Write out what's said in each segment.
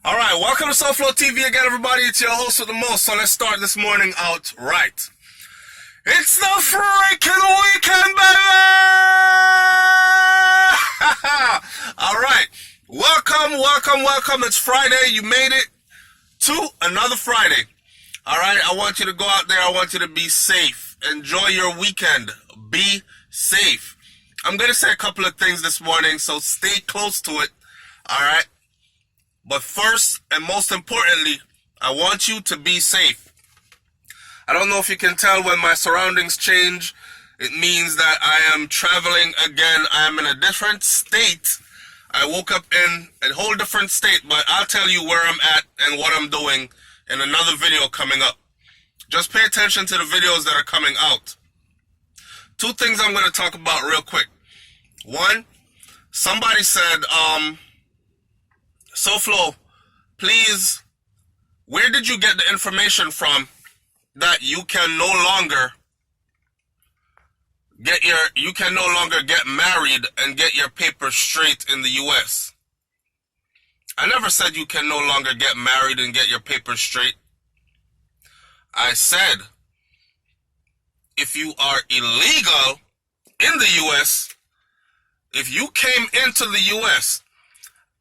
All right, welcome to SouFLoTV again, everybody. It's your host with the most. So let's start this morning out right. It's the freaking weekend, baby! All right, welcome. It's Friday. You made it to another Friday. All right, I want you to go out there. I want you to be safe. Enjoy your weekend. Be safe. I'm going to say a couple of things this morning, so stay close to it. All right. But first and most importantly, I want you to be safe. I don't know if you can tell when my surroundings change. It means that I am traveling again. I am in a different state. I woke up in a whole different state, but I'll tell you where I'm at and what I'm doing in another video coming up. Just pay attention to the videos that are coming out. Two things I'm going to talk about real quick. One, somebody said, SouFlo, please, where did you get the information from that you can no longer get married and get your papers straight in the US? I never said you can no longer get married and get your papers straight. I said, if you are illegal in the US, if you came into the US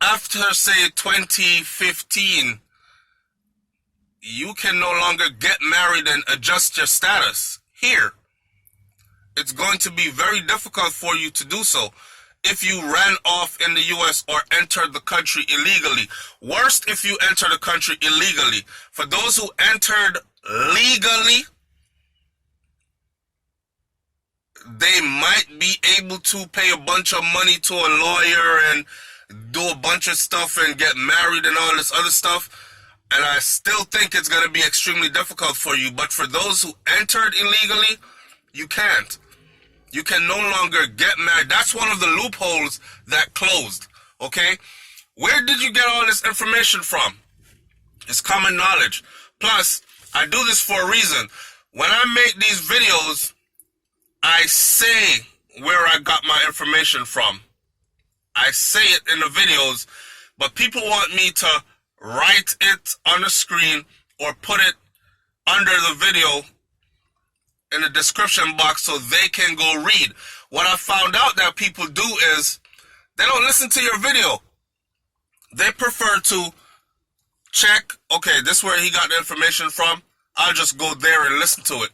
after, say, 2015, you can no longer get married and adjust your status here. It's going to be very difficult for you to do so if you ran off in the U.S. or entered the country illegally. Worst, if you enter the country illegally. For those who entered legally, they might be able to pay a bunch of money to a lawyer and do a bunch of stuff and get married and all this other stuff. And I still think it's going to be extremely difficult for you. But for those who entered illegally, you can't. You can no longer get married. That's one of the loopholes that closed. Okay? Where did you get all this information from? It's common knowledge. Plus, I do this for a reason. When I make these videos, I say where I got my information from. I say it in the videos, but people want me to write it on the screen or put it under the video in the description box so they can go read. What I found out that people do is they don't listen to your video. They prefer to check, okay, this is where he got the information from. I'll just go there and listen to it.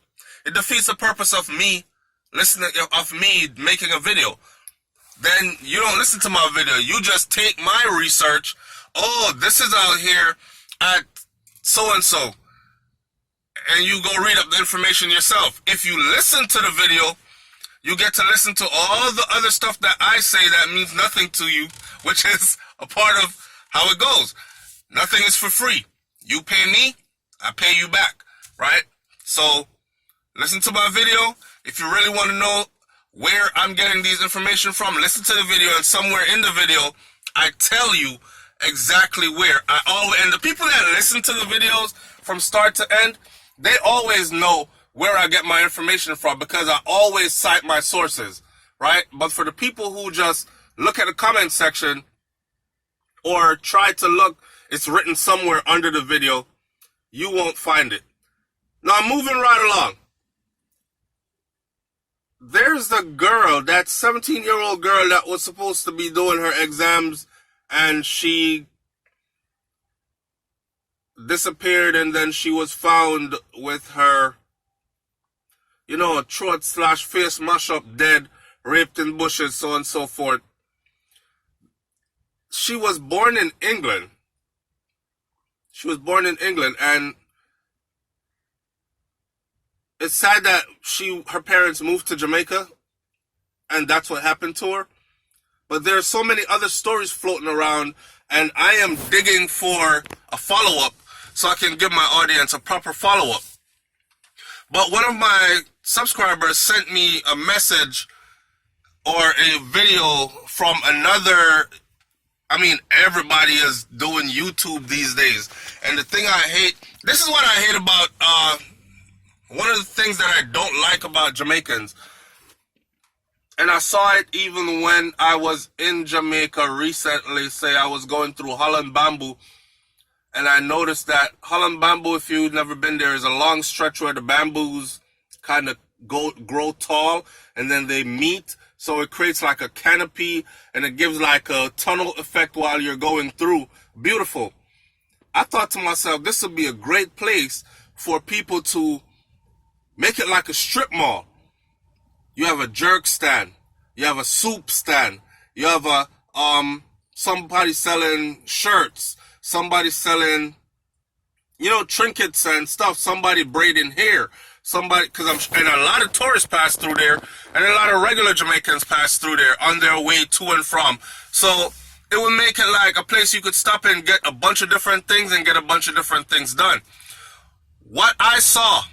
It defeats the purpose of me making a video. Then you don't listen to my video. You just take my research. Oh, this is out here at so-and-so. And you go read up the information yourself. If you listen to the video, you get to listen to all the other stuff that I say that means nothing to you, which is a part of how it goes. Nothing is for free. You pay me, I pay you back, right? So listen to my video. If you really want to know where I'm getting these information from, listen to the video, and somewhere in the video, I tell you exactly where. And the people that listen to the videos from start to end, they always know where I get my information from because I always cite my sources, right? But for the people who just look at the comment section or try to look, it's written somewhere under the video, you won't find it. Now, I'm moving right along. There's the girl, that 17-year-old girl that was supposed to be doing her exams, and she disappeared, and then she was found with her, throat/face mash-up, dead, raped in bushes, so on and so forth. She was born in England. And it's sad that her parents moved to Jamaica, and that's what happened to her. But there are so many other stories floating around, and I am digging for a follow-up so I can give my audience a proper follow-up. But one of my subscribers sent me a message or a video from another. Everybody is doing YouTube these days. And the thing I hate, this is what I hate about one of the things that I don't like about Jamaicans. And I saw it even when I was in Jamaica recently. Say I was going through Holland Bamboo. and I noticed that Holland bamboo, if you've never been there, is a long stretch where the bamboos kind of grow tall and then they meet. So it creates like a canopy and it gives like a tunnel effect while you're going through. Beautiful. I thought to myself, this would be a great place for people to make it like a strip mall. You have a jerk stand. You have a soup stand. You have a somebody selling shirts. Somebody selling, trinkets and stuff. Somebody braiding hair. Somebody, and a lot of tourists pass through there, and a lot of regular Jamaicans pass through there on their way to and from. So it would make it like a place you could stop and get a bunch of different things and get a bunch of different things done. What I saw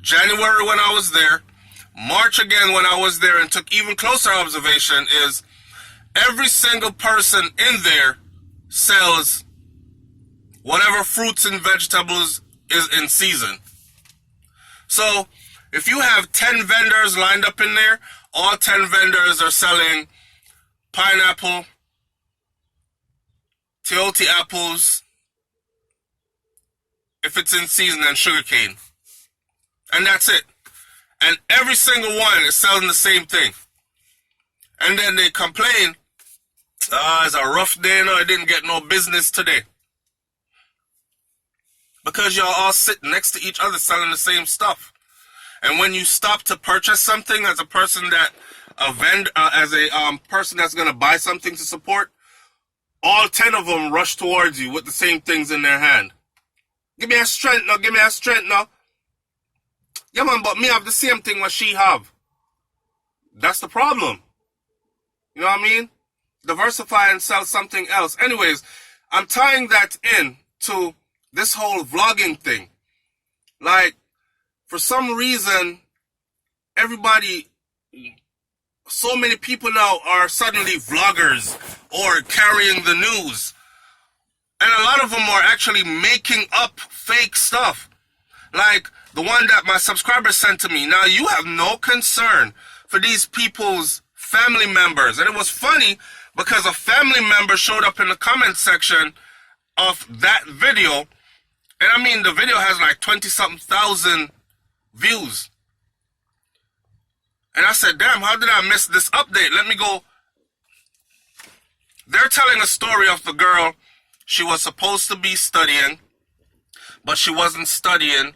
January when I was there, March again when I was there, and took even closer observation, is every single person in there sells whatever fruits and vegetables is in season. So if you have 10 vendors lined up in there, all 10 vendors are selling pineapple, teote apples, if it's in season, and sugarcane. And that's it. And every single one is selling the same thing. And then they complain, it's a rough day, I didn't get no business today. Because y'all all sit next to each other selling the same stuff. And when you stop to purchase something as a person that, as a person that's going to buy something to support, all 10 of them rush towards you with the same things in their hand. Give me a strength now, give me a strength now. Yeah man, but me have the same thing what she have. That's the problem. You know what I mean? Diversify and sell something else. Anyways, I'm tying that in to this whole vlogging thing. Like, for some reason, so many people now are suddenly vloggers or carrying the news. And a lot of them are actually making up fake stuff. Like the one that my subscriber sent to me. Now, you have no concern for these people's family members. And it was funny because a family member showed up in the comment section of that video. And I mean, the video has like 20-something thousand views. And I said, damn, how did I miss this update? Let me go. They're telling a story of the girl. She was supposed to be studying, but she wasn't studying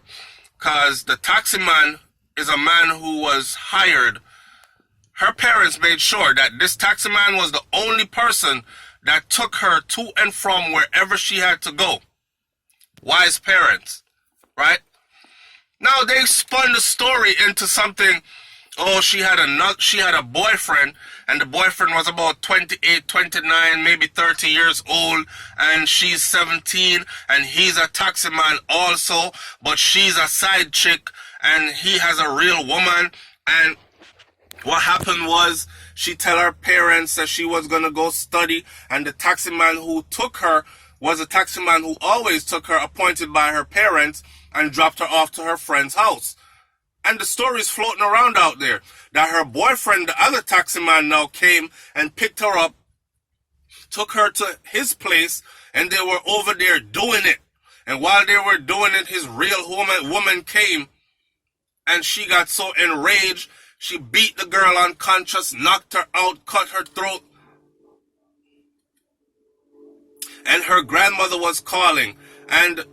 because the taxi man is a man who was hired. Her parents made sure that this taxi man was the only person that took her to and from wherever she had to go. Wise parents, right? Now they spun the story into something. Oh, she had a boyfriend, and the boyfriend was about 28, 29, maybe 30 years old, and she's 17, and he's a taxi man also, but she's a side chick, and he has a real woman. And what happened was, she tell her parents that she was gonna go study, and the taxi man who took her was a taxi man who always took her, appointed by her parents, and dropped her off to her friend's house. And the story is floating around out there that her boyfriend, the other taxi man, now came and picked her up, took her to his place, and they were over there doing it. And while they were doing it, his real woman came, and she got so enraged, she beat the girl unconscious, knocked her out, cut her throat. And her grandmother was calling, and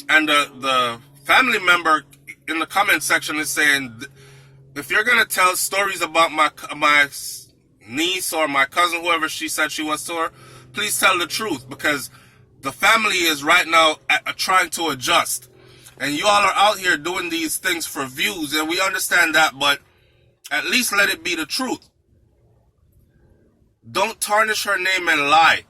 the family member in the comment section is saying, if you're gonna tell stories about my niece or my cousin, whoever she said she was to her, please tell the truth, because the family is right now trying to adjust, and you all are out here doing these things for views, and we understand that, but at least let it be the truth. Don't tarnish her name and lie.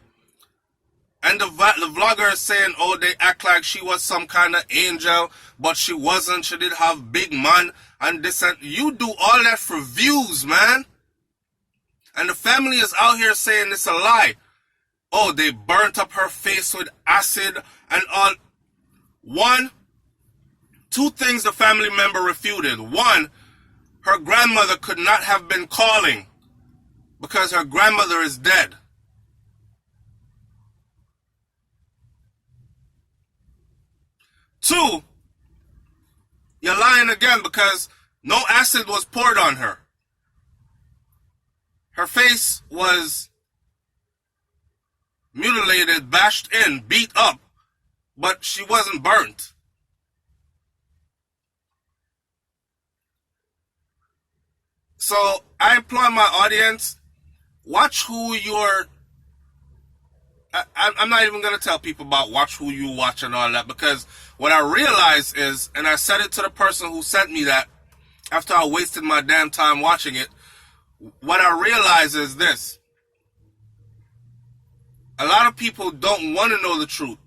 And the vlogger is saying, oh, they act like she was some kind of angel, but she wasn't. She did have big man and this, and you do all that for views, man. And the family is out here saying it's a lie. Oh, they burnt up her face with acid and all. Two things the family member refuted. One, her grandmother could not have been calling because her grandmother is dead. Two, you're lying again because no acid was poured on her. Her face was mutilated, bashed in, beat up, but she wasn't burnt. So I implore my audience, watch who you're... I'm not even going to tell people about watch who you watch and all that, because what I realize is, and I said it to the person who sent me that after I wasted my damn time watching it, what I realize is this. A lot of people don't want to know the truth.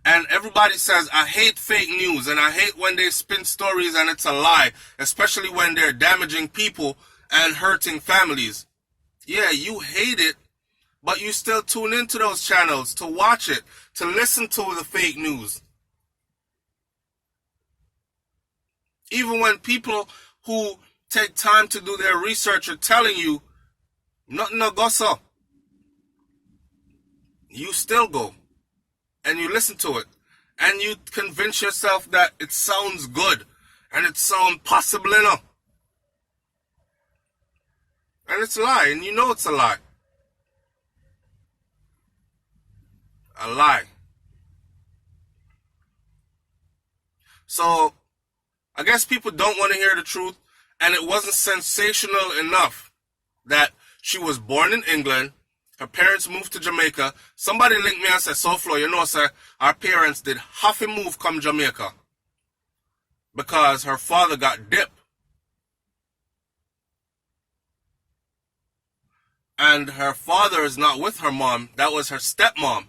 And everybody says, I hate fake news, and I hate when they spin stories and it's a lie, especially when they're damaging people and hurting families. Yeah, you hate it, but you still tune into those channels to watch it, to listen to the fake news. Even when people who take time to do their research are telling you, nothing no go so, you still go. And you listen to it. And you convince yourself that it sounds good. And it sounds possible enough. And it's a lie. And you know it's a lie. A lie. So, I guess people don't want to hear the truth. And it wasn't sensational enough that she was born in England. Her parents moved to Jamaica. Somebody linked me and said, SouFlo, you know, sir, our parents did half a move come Jamaica because her father got dipped. And her father is not with her mom. That was her stepmom.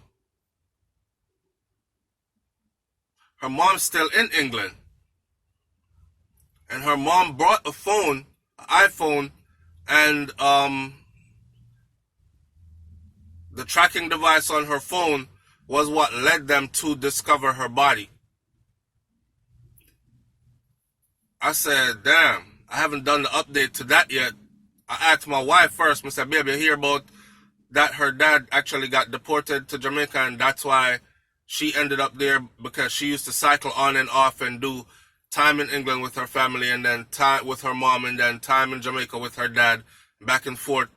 Her mom's still in England. And her mom brought a phone, an iPhone, and the tracking device on her phone was what led them to discover her body. I said, damn, I haven't done the update to that yet. I asked my wife first. I said, baby, I hear about that her dad actually got deported to Jamaica, and that's why she ended up there, because she used to cycle on and off and do time in England with her family, and then time with her mom, and then time in Jamaica with her dad, back and forth.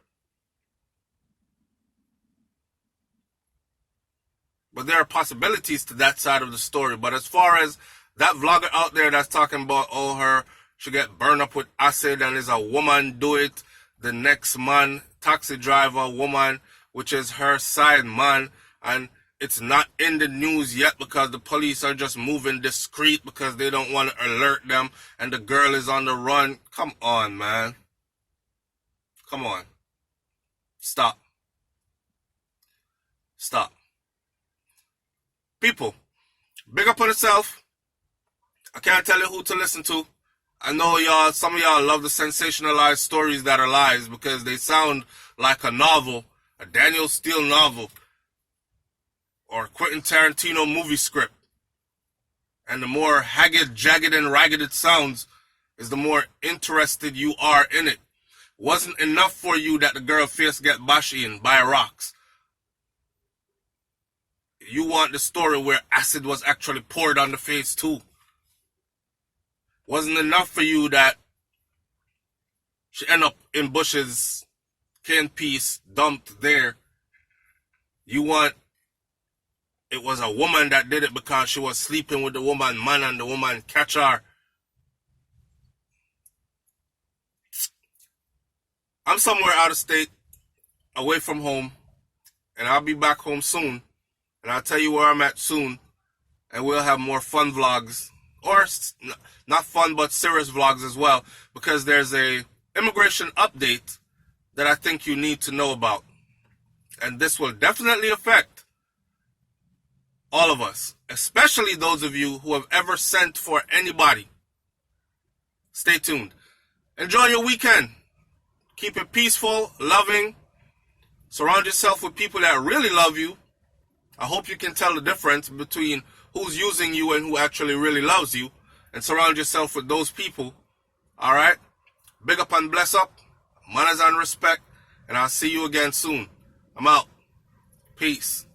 But there are possibilities to that side of the story. But as far as that vlogger out there that's talking about, oh, her should get burned up with acid and is a woman do it, the next man, taxi driver woman, which is her side man, and it's not in the news yet because the police are just moving discreet because they don't want to alert them, and the girl is on the run. Come on, man. Come on. Stop. Stop. People, big up on yourself. I can't tell you who to listen to. I know y'all, some of y'all love the sensationalized stories that are lies because they sound like a novel, a Daniel Steele novel, or a Quentin Tarantino movie script. And the more haggard, jagged, and ragged it sounds, is the more interested you are in it. Wasn't enough for you that the girl face get bashed in by rocks. You want the story where acid was actually poured on the face too. Wasn't enough for you that she ended up in bushes, cane piece, dumped there. You want it was a woman that did it because she was sleeping with the woman man and the woman catch her. I'm somewhere out of state, away from home, and I'll be back home soon. And I'll tell you where I'm at soon. And we'll have more fun vlogs. Or not fun, but serious vlogs as well. Because there's a immigration update that I think you need to know about. And this will definitely affect all of us. Especially those of you who have ever sent for anybody. Stay tuned. Enjoy your weekend. Keep it peaceful, loving. Surround yourself with people that really love you. I hope you can tell the difference between who's using you and who actually really loves you. And surround yourself with those people. Alright? Big up and bless up. Manners and respect. And I'll see you again soon. I'm out. Peace.